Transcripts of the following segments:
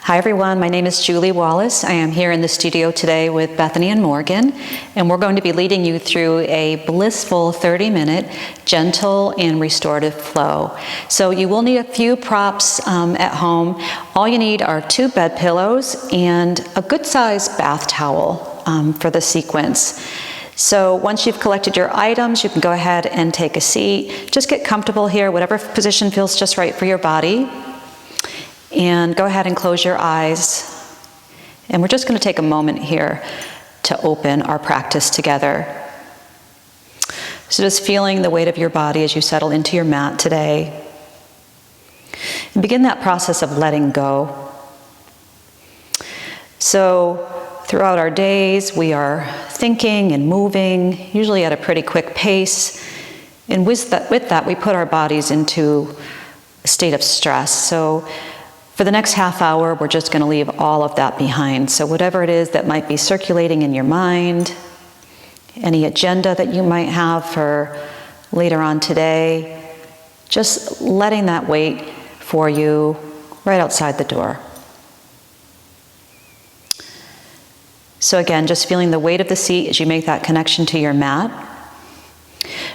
Hi everyone, my name is Julie Wallace. I am here in the studio today with Bethany and Morgan, and we're going to be leading you through a blissful 30-minute gentle and restorative flow. So you will need a few props at home. All you need are 2 bed pillows and a good-sized bath towel for the sequence. So once you've collected your items, you can go ahead and take a seat. Just get comfortable here, whatever position feels just right for your body. And go ahead and close your eyes. And we're just going to take a moment here to open our practice together. So just feeling the weight of your body as you settle into your mat today. And begin that process of letting go. So throughout our days, we are thinking and moving, usually at a pretty quick pace. And with that, we put our bodies into a state of stress. So for the next half hour, we're just going to leave all of that behind. So whatever it is that might be circulating in your mind, any agenda that you might have for later on today, just letting that wait for you right outside the door. So again, just feeling the weight of the seat as you make that connection to your mat.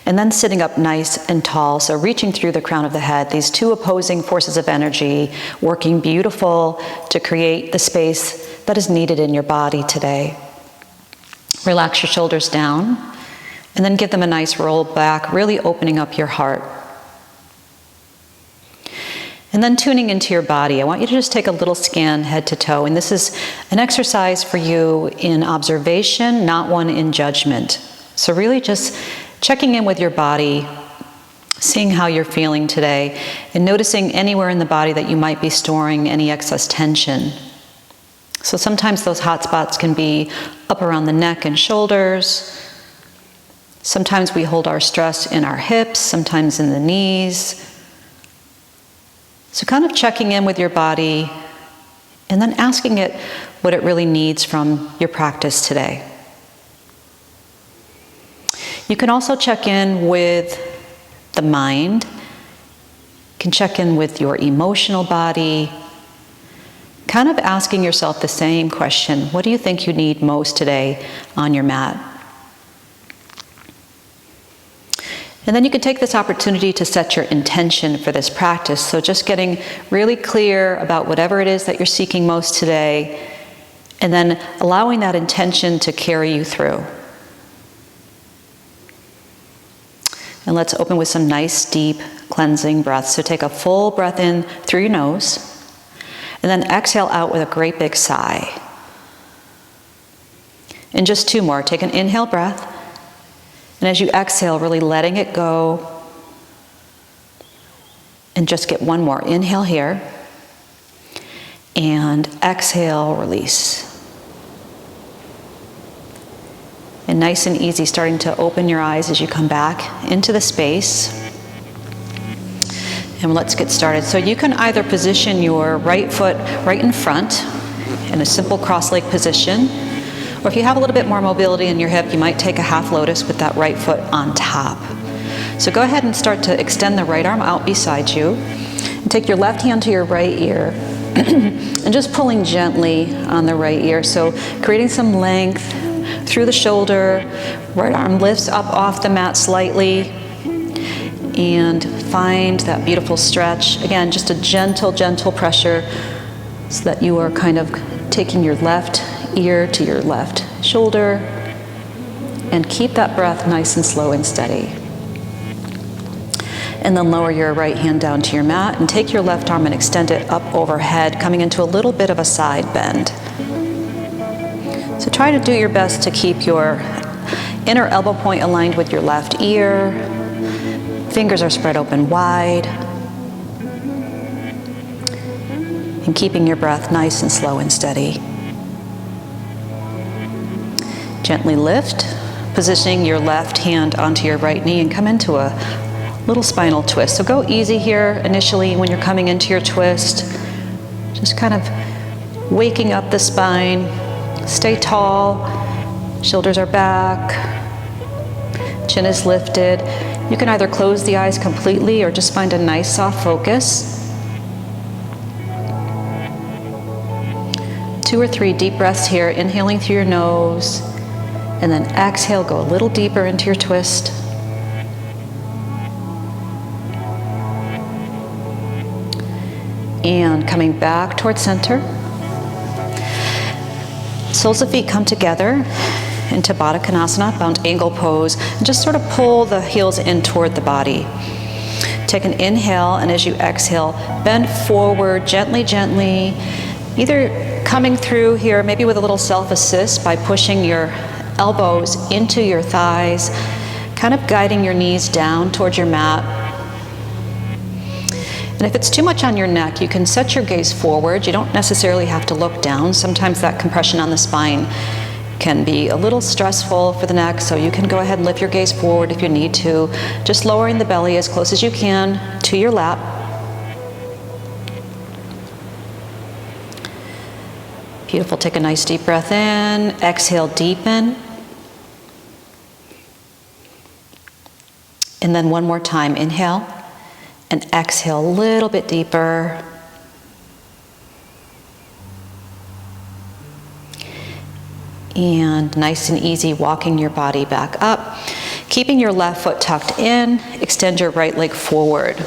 And then sitting up nice and tall, so reaching through the crown of the head, these 2 opposing forces of energy working beautiful to create the space that is needed in your body today. Relax your shoulders down, and then give them a nice roll back, really opening up your heart. And then tuning into your body, I want you to just take a little scan head to toe, and this is an exercise for you in observation, not one in judgment. So really just checking in with your body, seeing how you're feeling today, and noticing anywhere in the body that you might be storing any excess tension. So sometimes those hot spots can be up around the neck and shoulders. Sometimes we hold our stress in our hips, sometimes in the knees. So kind of checking in with your body and then asking it what it really needs from your practice today. You can also check in with the mind. You can check in with your emotional body, kind of asking yourself the same question: what do you think you need most today on your mat? And then you can take this opportunity to set your intention for this practice. So just getting really clear about whatever it is that you're seeking most today, and then allowing that intention to carry you through. And let's open with some nice, deep, cleansing breaths. So take a full breath in through your nose, and then exhale out with a great big sigh. And just 2 more. Take an inhale breath, and as you exhale, really letting it go. And just get 1 more. Inhale here, and exhale, release. And nice and easy, starting to open your eyes as you come back into the space. And let's get started. So you can either position your right foot right in front in a simple cross-leg position, or if you have a little bit more mobility in your hip, you might take a half lotus with that right foot on top. So go ahead and start to extend the right arm out beside you. And take your left hand to your right ear and just pulling gently on the right ear. So creating some length through the shoulder. Right arm lifts up off the mat slightly, and find that beautiful stretch. Again, just a gentle, gentle pressure so that you are kind of taking your left ear to your left shoulder, and keep that breath nice and slow and steady. And then lower your right hand down to your mat and take your left arm and extend it up overhead, coming into a little bit of a side bend. So try to do your best to keep your inner elbow point aligned with your left ear. Fingers are spread open wide. And keeping your breath nice and slow and steady. Gently lift, positioning your left hand onto your right knee and come into a little spinal twist. So go easy here initially when you're coming into your twist. Just kind of waking up the spine. Stay tall, shoulders are back, chin is lifted. You can either close the eyes completely or just find a nice soft focus. 2 or 3 deep breaths here, inhaling through your nose, and then exhale, go a little deeper into your twist. And coming back towards center. Soles of feet come together into Baddha Konasana, bound angle pose, and just sort of pull the heels in toward the body. Take an inhale, and as you exhale, bend forward gently, gently, either coming through here, maybe with a little self-assist by pushing your elbows into your thighs, kind of guiding your knees down towards your mat. And if it's too much on your neck, you can set your gaze forward. You don't necessarily have to look down. Sometimes that compression on the spine can be a little stressful for the neck, so you can go ahead and lift your gaze forward if you need to, just lowering the belly as close as you can to your lap. Beautiful. Take a nice deep breath in. Exhale, deepen. And then one more time, inhale. And exhale a little bit deeper. And nice and easy, walking your body back up. Keeping your left foot tucked in, extend your right leg forward.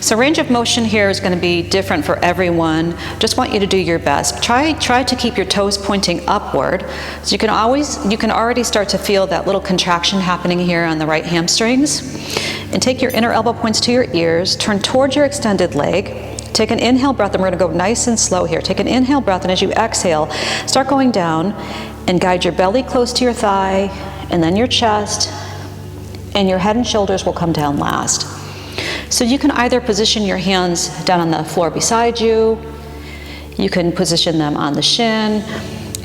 So range of motion here is going to be different for everyone. Just want you to do your best. Try to keep your toes pointing upward. So you can already start to feel that little contraction happening here on the right hamstrings. And take your inner elbow points to your ears, turn towards your extended leg. Take an inhale breath, and we're going to go nice and slow here. Take an inhale breath, and as you exhale, start going down and guide your belly close to your thigh, and then your chest, and your head and shoulders will come down last. So you can either position your hands down on the floor beside you, you can position them on the shin,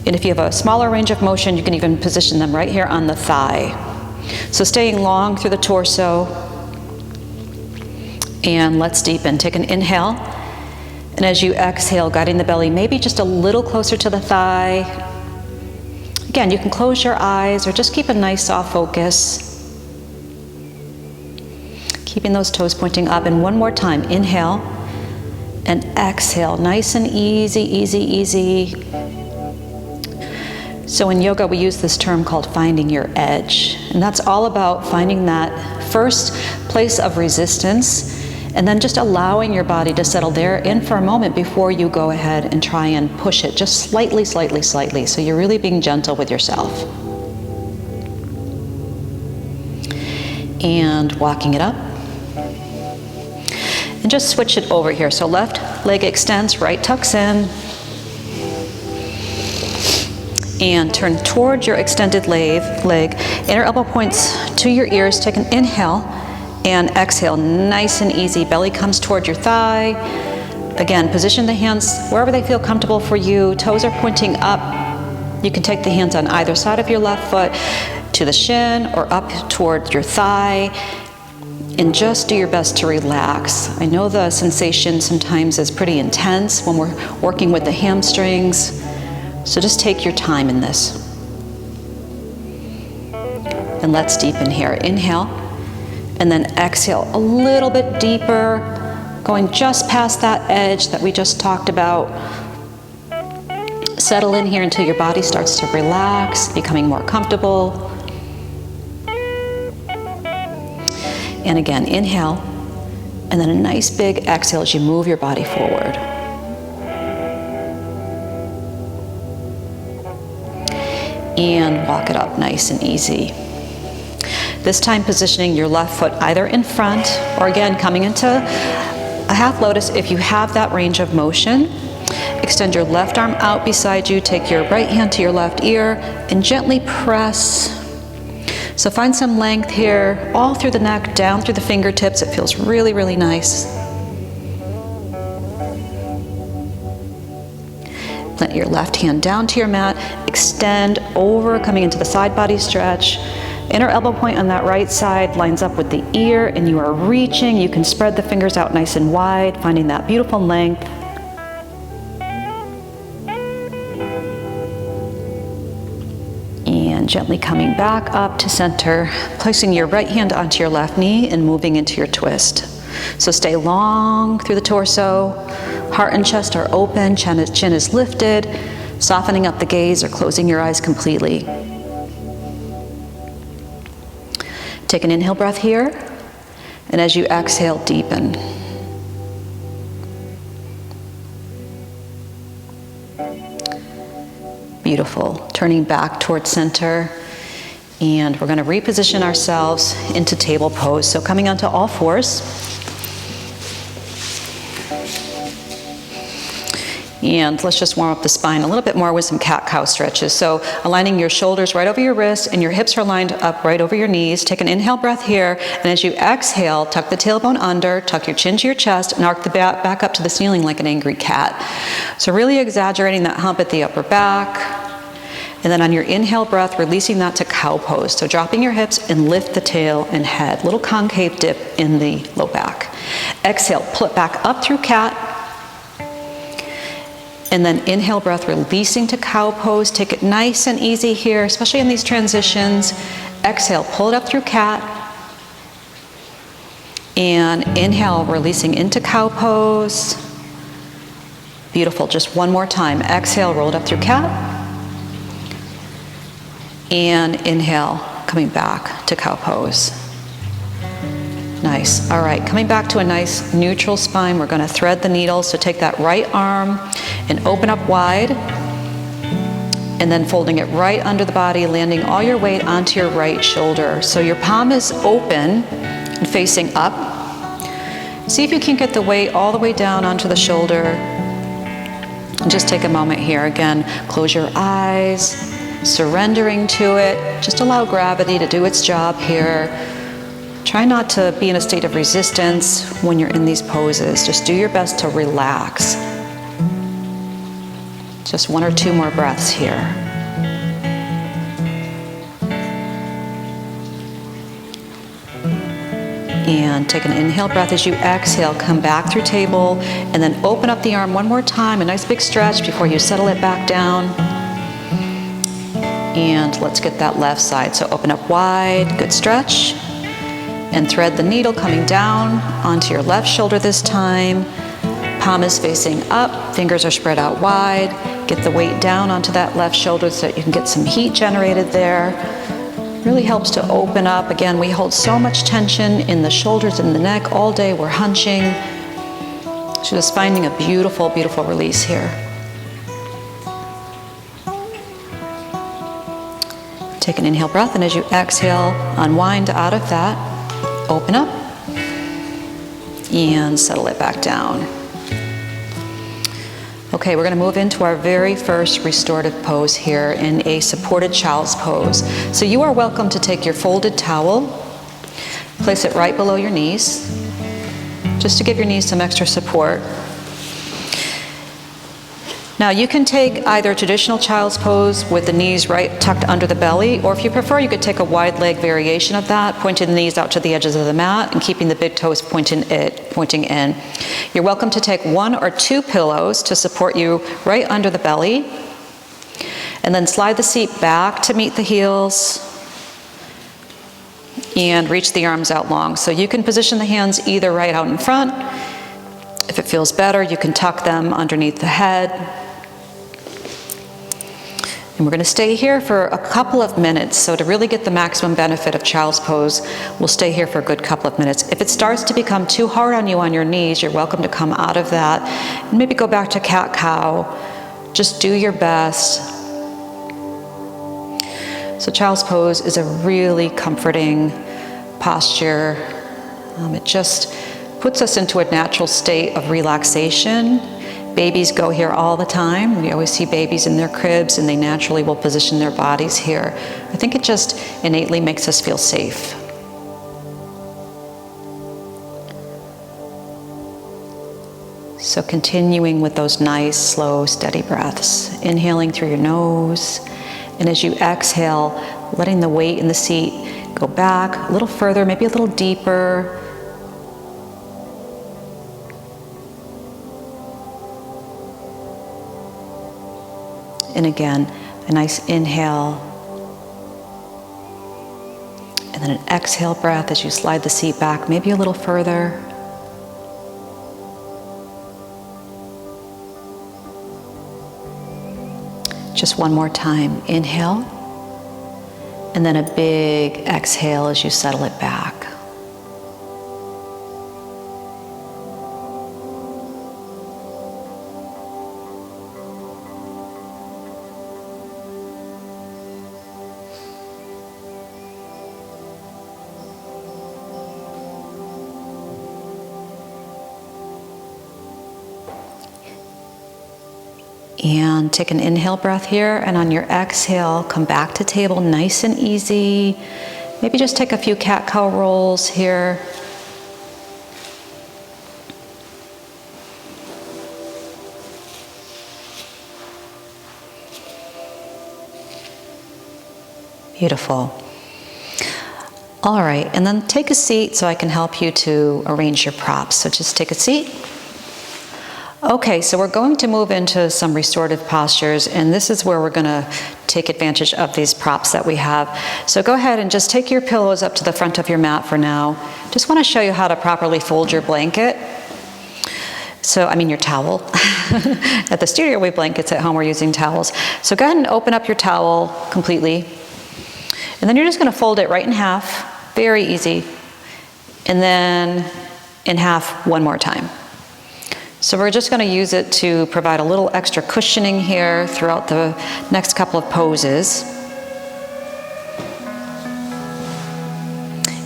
and if you have a smaller range of motion, you can even position them right here on the thigh. So staying long through the torso. And let's deepen. Take an inhale, and as you exhale, guiding the belly maybe just a little closer to the thigh. Again, you can close your eyes or just keep a nice soft focus. Keeping those toes pointing up. And one more time, inhale and exhale. Nice and easy, easy, easy. So in yoga, we use this term called finding your edge. And that's all about finding that first place of resistance, and then just allowing your body to settle there in for a moment before you go ahead and try and push it just slightly, slightly, slightly. So you're really being gentle with yourself. And walking it up. And just switch it over here. So left leg extends, right tucks in. And turn towards your extended leg. Inner elbow points to your ears. Take an inhale. And exhale, nice and easy. Belly comes toward your thigh. Again, position the hands wherever they feel comfortable for you. Toes are pointing up. You can take the hands on either side of your left foot to the shin or up toward your thigh. And just do your best to relax. I know the sensation sometimes is pretty intense when we're working with the hamstrings. So just take your time in this. And let's deepen here. Inhale. And then exhale a little bit deeper, going just past that edge that we just talked about. Settle in here until your body starts to relax, becoming more comfortable. And again, inhale, and then a nice big exhale as you move your body forward. And walk it up nice and easy. This time positioning your left foot either in front or again coming into a half lotus if you have that range of motion. Extend your left arm out beside you, take your right hand to your left ear and gently press. So find some length here, all through the neck, down through the fingertips. It feels really, really nice. Plant your left hand down to your mat, extend over, coming into the side body stretch. Inner elbow point on that right side lines up with the ear and you are reaching. You can spread the fingers out nice and wide, finding that beautiful length. And gently coming back up to center, placing your right hand onto your left knee and moving into your twist. So stay long through the torso. Heart and chest are open, chin is lifted, softening up the gaze or closing your eyes completely. Take an inhale breath here, and as you exhale, deepen. Beautiful. Turning back towards center, and we're going to reposition ourselves into table pose. So coming onto all fours. And let's just warm up the spine a little bit more with some cat-cow stretches. So aligning your shoulders right over your wrists and your hips are lined up right over your knees. Take an inhale breath here, and as you exhale, tuck the tailbone under, tuck your chin to your chest, and arc the back up to the ceiling like an angry cat. So really exaggerating that hump at the upper back. And then on your inhale breath, releasing that to cow pose. So dropping your hips and lift the tail and head. Little concave dip in the low back. Exhale, pull it back up through cat. And then inhale breath, releasing to cow pose. Take it nice and easy here, especially in these transitions. Exhale, pull it up through cat. And inhale, releasing into cow pose. Beautiful, just one more time. Exhale, roll it up through cat. And inhale, coming back to cow pose. Nice. All right, coming back to a nice neutral spine, we're going to thread the needle. So take that right arm and open up wide, and then folding it right under the body, landing all your weight onto your right shoulder. So your palm is open and facing up. See if you can get the weight all the way down onto the shoulder. And just take a moment here. Again, close your eyes, surrendering to it. Just allow gravity to do its job here. Try not to be in a state of resistance when you're in these poses. Just do your best to relax. Just one or two more breaths here. And take an inhale breath as you exhale. Come back through table and then open up the arm one more time. A nice big stretch before you settle it back down. And let's get that left side. So open up wide, good stretch. And thread the needle coming down onto your left shoulder this time. Palm is facing up, fingers are spread out wide. Get the weight down onto that left shoulder so that you can get some heat generated there. Really helps to open up. Again, we hold so much tension in the shoulders and the neck all day. We're hunching. So just finding a beautiful, beautiful release here. Take an inhale breath, and as you exhale, unwind out of that. Open up and settle it back down. Okay, we're going to move into our very first restorative pose here in a supported child's pose. So you are welcome to take your folded towel, place it right below your knees, just to give your knees some extra support. Now you can take either traditional child's pose with the knees right tucked under the belly, or if you prefer, you could take a wide leg variation of that, pointing the knees out to the edges of the mat and keeping the big toes pointing in. You're welcome to take one or two pillows to support you right under the belly, and then slide the seat back to meet the heels and reach the arms out long. So you can position the hands either right out in front. If it feels better, you can tuck them underneath the head. And we're going to stay here for a couple of minutes. So to really get the maximum benefit of child's pose, we'll stay here for a good couple of minutes. If it starts to become too hard on you on your knees, you're welcome to come out of that and maybe go back to cat-cow. Just do your best. So child's pose is a really comforting posture. It just puts us into a natural state of relaxation. Babies go here all the time. We always see babies in their cribs, and they naturally will position their bodies here. I think it just innately makes us feel safe. So continuing with those nice, slow, steady breaths. Inhaling through your nose, and as you exhale, letting the weight in the seat go back a little further, maybe a little deeper. And again, a nice inhale. And then an exhale breath as you slide the seat back, maybe a little further. Just one more time. Inhale, and then a big exhale as you settle it back. And take an inhale breath here, and on your exhale, come back to table nice and easy. Maybe just take a few cat-cow rolls here. Beautiful. All right, and then take a seat so I can help you to arrange your props. So just take a seat. Okay, so we're going to move into some restorative postures, and this is where we're going to take advantage of these props that we have. So go ahead and just take your pillows up to the front of your mat for now. Just want to show you how to properly fold your blanket. Your towel. At the studio we have blankets, at home we're using towels. So go ahead and open up your towel completely. And then you're just going to fold it right in half, very easy. And then in half one more time. So we're just going to use it to provide a little extra cushioning here throughout the next couple of poses.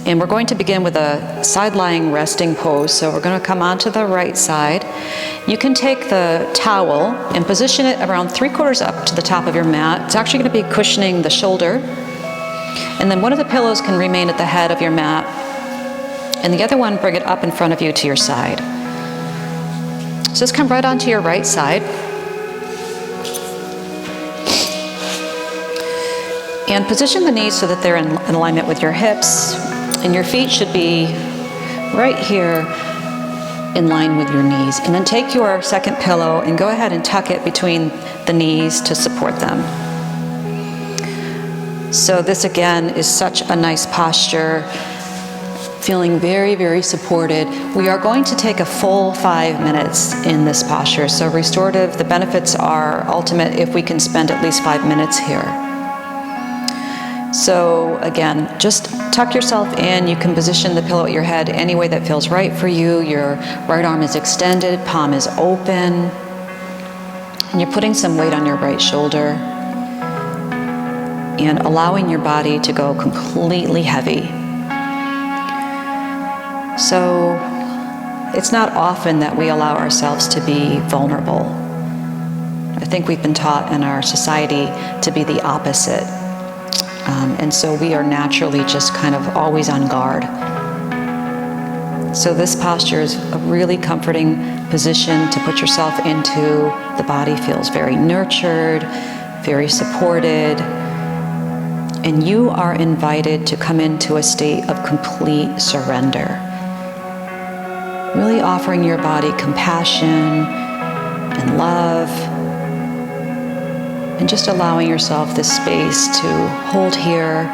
And we're going to begin with a side-lying resting pose. So we're going to come onto the right side. You can take the towel and position it around 3/4 up to the top of your mat. It's actually going to be cushioning the shoulder. And then one of the pillows can remain at the head of your mat. And the other one, bring it up in front of you to your side. So just come right onto your right side. And position the knees so that they're in alignment with your hips. And your feet should be right here in line with your knees. And then take your second pillow and go ahead and tuck it between the knees to support them. So this again is such a nice posture. Feeling very, very supported. We are going to take a full 5 minutes in this posture. So restorative, the benefits are ultimate if we can spend at least 5 minutes here. So again, just tuck yourself in. You can position the pillow at your head any way that feels right for you. Your right arm is extended, palm is open. And you're putting some weight on your right shoulder and allowing your body to go completely heavy. So it's not often that we allow ourselves to be vulnerable. I think we've been taught in our society to be the opposite. And so we are naturally just kind of always on guard. So this posture is a really comforting position to put yourself into. The body feels very nurtured, very supported. And you are invited to come into a state of complete surrender. Really offering your body compassion and love, and just allowing yourself this space to hold here,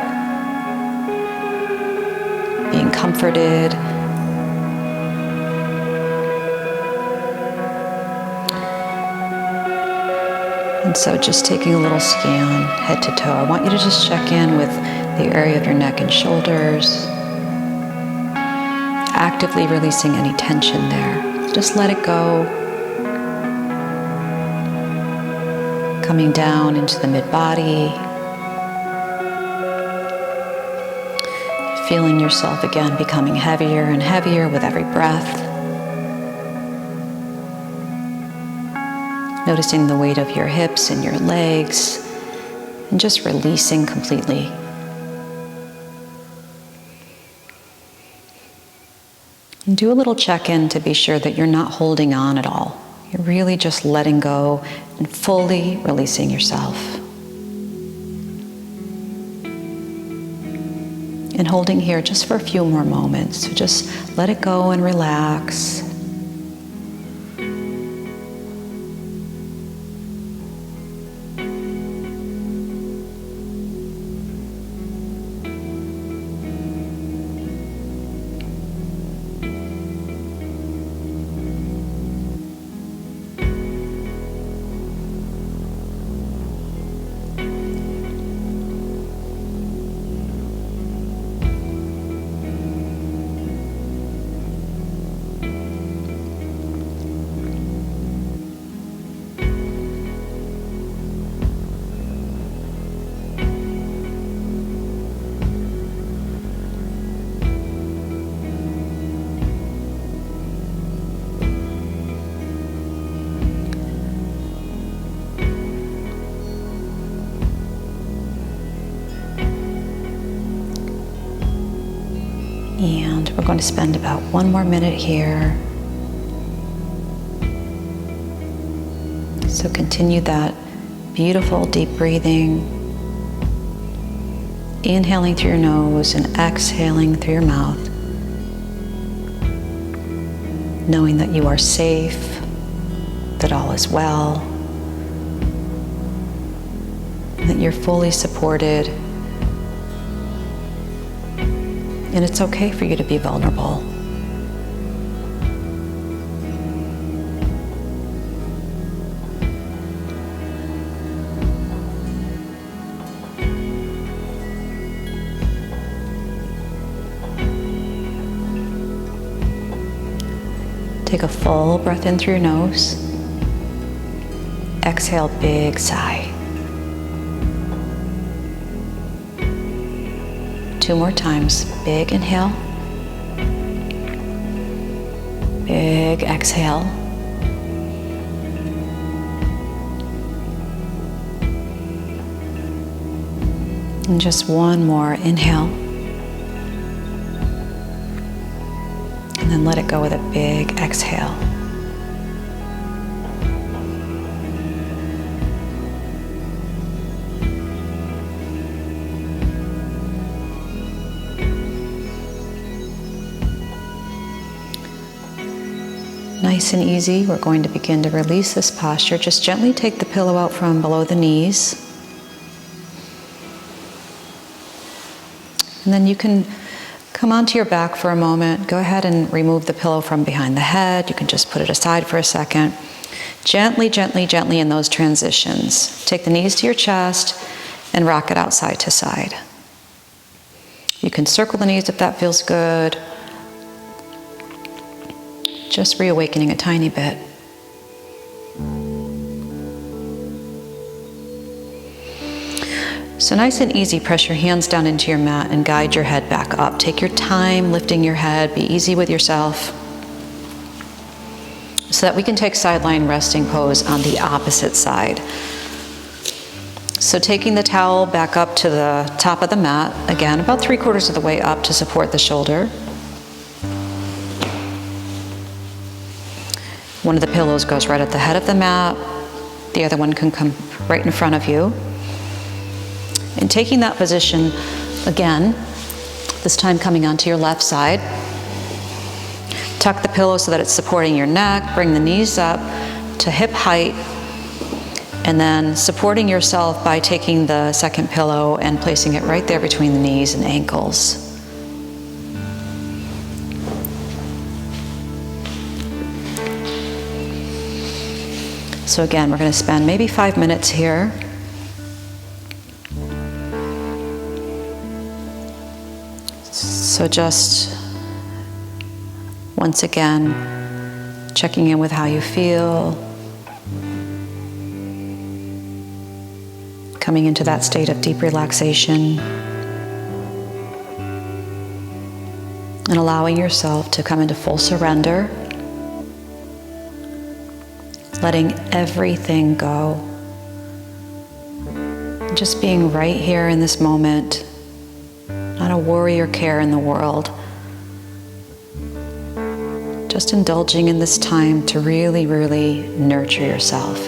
being comforted. And so just taking a little scan head to toe. I want you to just check in with the area of your neck and shoulders. Actively releasing any tension there. Just let it go. Coming down into the mid-body. Feeling yourself again becoming heavier and heavier with every breath. Noticing the weight of your hips and your legs, and just releasing completely. And do a little check-in to be sure that you're not holding on at all. You're really just letting go and fully releasing yourself. And holding here just for a few more moments. So just let it go and relax. And we're going to spend about 1 more minute here. So continue that beautiful deep breathing. Inhaling through your nose and exhaling through your mouth. Knowing that you are safe, that all is well, that you're fully supported. And it's okay for you to be vulnerable. Take a full breath in through your nose. Exhale, big sigh. 2 more times. Big inhale. Big exhale. And just 1 more inhale. And then let it go with a big exhale. Nice and easy, we're going to begin to release this posture. Just gently take the pillow out from below the knees. And then you can come onto your back for a moment. Go ahead and remove the pillow from behind the head. You can just put it aside for a second. Gently, gently, gently in those transitions. Take the knees to your chest and rock it out side to side. You can circle the knees if that feels good. Just reawakening a tiny bit. So nice and easy, press your hands down into your mat and guide your head back up. Take your time lifting your head, be easy with yourself. So that we can take sideline resting pose on the opposite side. So taking the towel back up to the top of the mat, again, about 3/4 of the way up to support the shoulder. One of the pillows goes right at the head of the mat. The other one can come right in front of you. And taking that position again, this time coming onto your left side. Tuck the pillow so that it's supporting your neck. Bring the knees up to hip height. And then supporting yourself by taking the second pillow and placing it right there between the knees and ankles. So again, we're going to spend maybe 5 minutes here. So just once again, checking in with how you feel. Coming into that state of deep relaxation. And allowing yourself to come into full surrender. Letting everything go. Just being right here in this moment. Not a worry or care in the world. Just indulging in this time to really, really nurture yourself.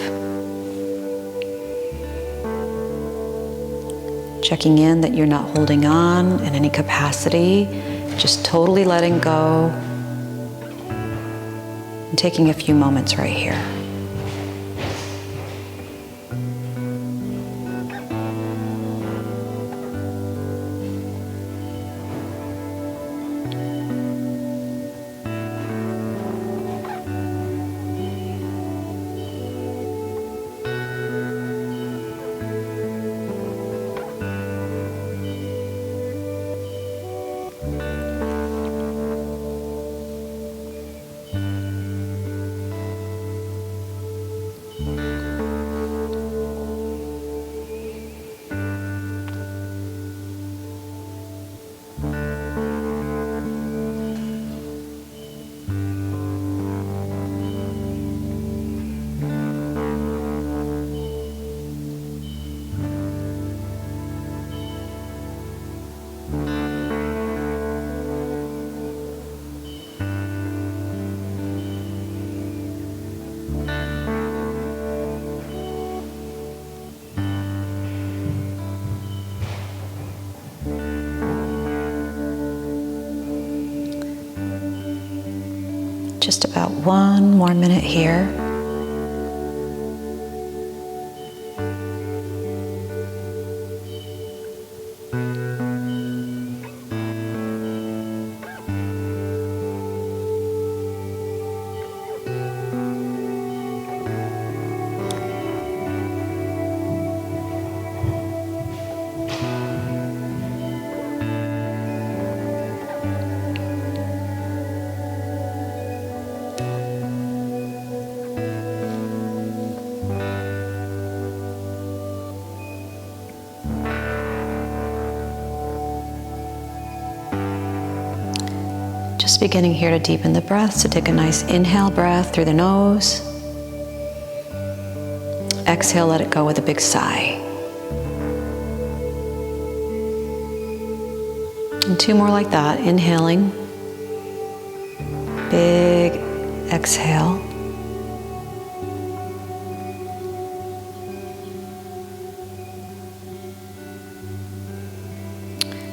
Checking in that you're not holding on in any capacity. Just totally letting go. And taking a few moments right here. Just about 1 more minute here. Just beginning here to deepen the breath, so take a nice inhale breath through the nose. Exhale, let it go with a big sigh. And 2 more like that, inhaling. Big exhale.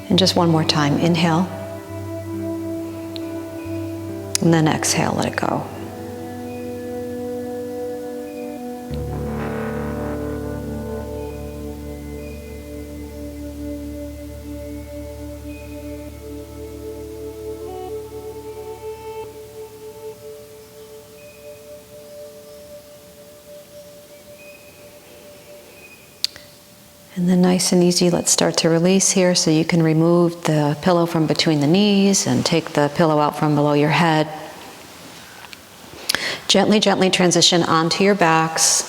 And just 1 more time, inhale. And then exhale, let it go. And then nice and easy, let's start to release here, so you can remove the pillow from between the knees and take the pillow out from below your head. Gently, gently transition onto your backs.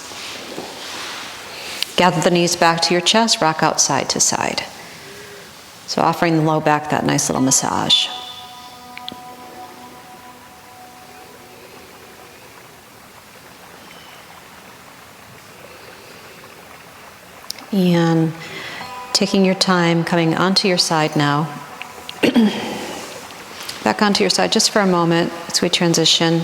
Gather the knees back to your chest, rock out side to side. So offering the low back that nice little massage. And taking your time, coming onto your side now. Back onto your side just for a moment as we transition.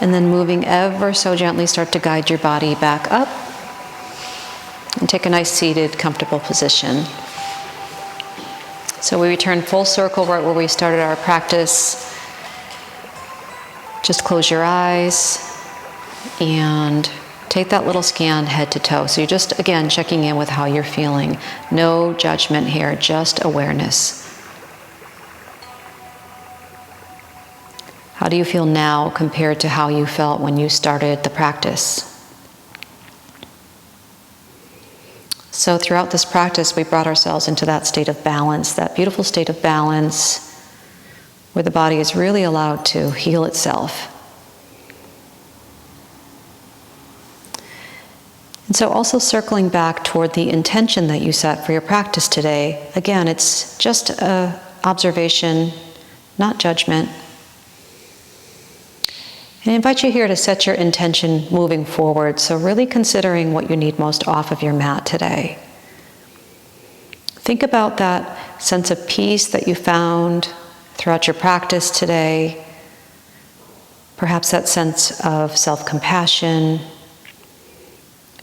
And then moving ever so gently, start to guide your body back up. And take a nice seated, comfortable position. So we return full circle right where we started our practice. Just close your eyes. And take that little scan head to toe. So you're just, again, checking in with how you're feeling. No judgment here, just awareness. How do you feel now compared to how you felt when you started the practice? So throughout this practice, we brought ourselves into that state of balance, that beautiful state of balance where the body is really allowed to heal itself. And so also circling back toward the intention that you set for your practice today. Again, it's just an observation, not judgment. And I invite you here to set your intention moving forward. So really considering what you need most off of your mat today. Think about that sense of peace that you found throughout your practice today. Perhaps that sense of self-compassion,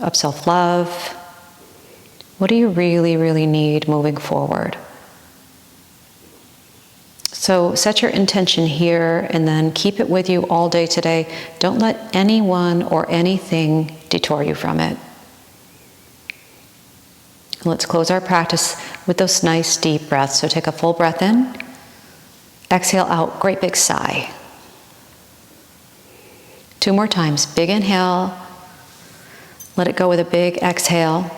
of self-love. What do you really, really need moving forward? So set your intention here and then keep it with you all day today. Don't let anyone or anything detour you from it. Let's close our practice with those nice deep breaths. So take a full breath in. Exhale out, great big sigh. 2 more times, big inhale. Let it go with a big exhale.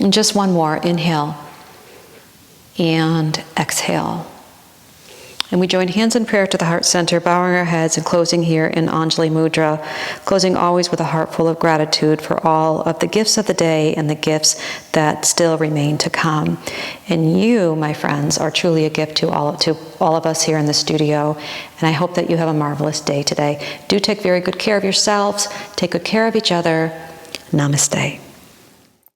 And just 1 more, inhale and exhale. And we join hands in prayer to the heart center, bowing our heads and closing here in Anjali Mudra, closing always with a heart full of gratitude for all of the gifts of the day and the gifts that still remain to come. And you, my friends, are truly a gift to all of us here in the studio. And I hope that you have a marvelous day today. Do take very good care of yourselves. Take good care of each other. Namaste.